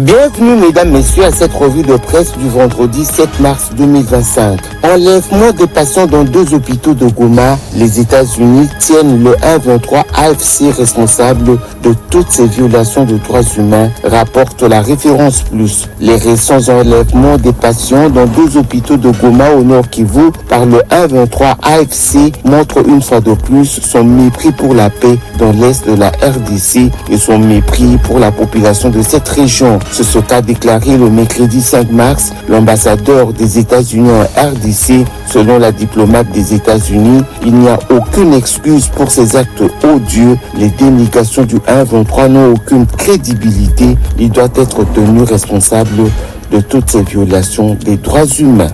Bienvenue mesdames, messieurs à cette revue de presse du vendredi 7 mars 2025. Enlèvement des patients dans 2 hôpitaux de Goma. Les États-Unis tiennent le 123 AFC responsable de toutes ces violations de droits humains, rapporte la référence plus. Les récents enlèvements des patients dans 2 hôpitaux de Goma au nord Kivu par le 123 AFC montrent une fois de plus son mépris pour la paix dans l'est de la RDC et son mépris pour la population de cette région. C'est ce qu'a déclaré le mercredi 5 mars l'ambassadeur des États-Unis en RDC. Selon la diplomate des États-Unis, il n'y a aucune excuse pour ces actes odieux. Les dénégations du 123 n'ont aucune crédibilité. Il doit être tenu responsable de toutes ces violations des droits humains.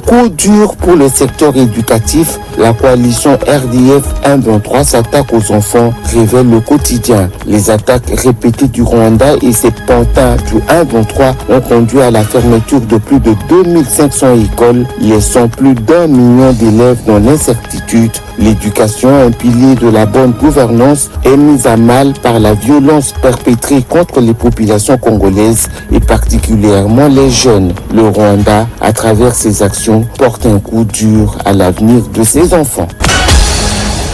Coup dur pour le secteur éducatif, la coalition RDF 123 s'attaque aux enfants, révèle le quotidien. Les attaques répétées du Rwanda et ses pantins du 123 ont conduit à la fermeture de plus de 2500 écoles, laissant plus d'1 million d'élèves dans l'incertitude. L'éducation, un pilier de la bonne gouvernance, est mise à mal par la violence perpétrée contre les populations congolaises et particulièrement les jeunes. Le Rwanda, à travers ses actions, porte un coup dur à l'avenir de ses enfants.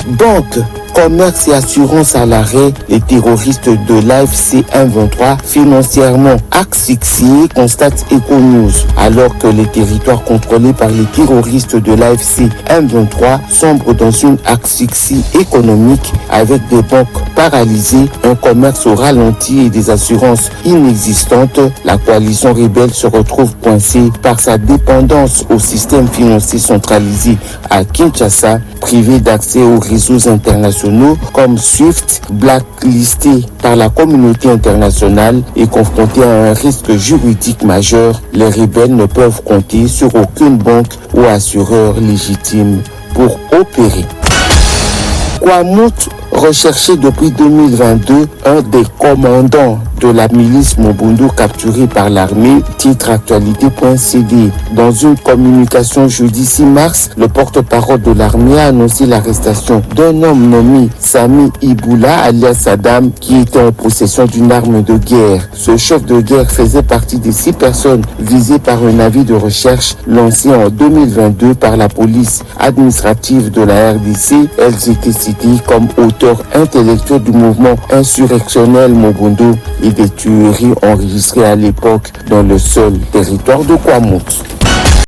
Banque, commerce et assurance à l'arrêt, les terroristes de l'AFC 123 financièrement asphyxiés, constate Econews, alors que les territoires contrôlés par les terroristes de l'AFC 123 sombrent dans une asphyxie économique avec des banques paralysées, un commerce au ralenti et des assurances inexistantes. La coalition rebelle se retrouve coincée par sa dépendance au système financier centralisé à Kinshasa, privé d'accès aux réseaux internationaux comme SWIFT, blacklisté par la communauté internationale et confronté à un risque juridique majeur. Les rebelles ne peuvent compter sur aucune banque ou assureur légitime pour opérer. Kwamout, recherché depuis 2022, un des commandants de la milice Mobundo capturé par l'armée, titre actualité.cd. Dans une communication jeudi 6 mars, le porte-parole de l'armée a annoncé l'arrestation d'un homme nommé Sami Iboula alias Saddam qui était en possession d'une arme de guerre. Ce chef de guerre faisait partie des 6 personnes visées par un avis de recherche lancé en 2022 par la police administrative de la RDC. Elles étaient citées comme auteurs intellectuels du mouvement insurrectionnel Mobundo et des tueries enregistrées à l'époque dans le seul territoire de Kwamout.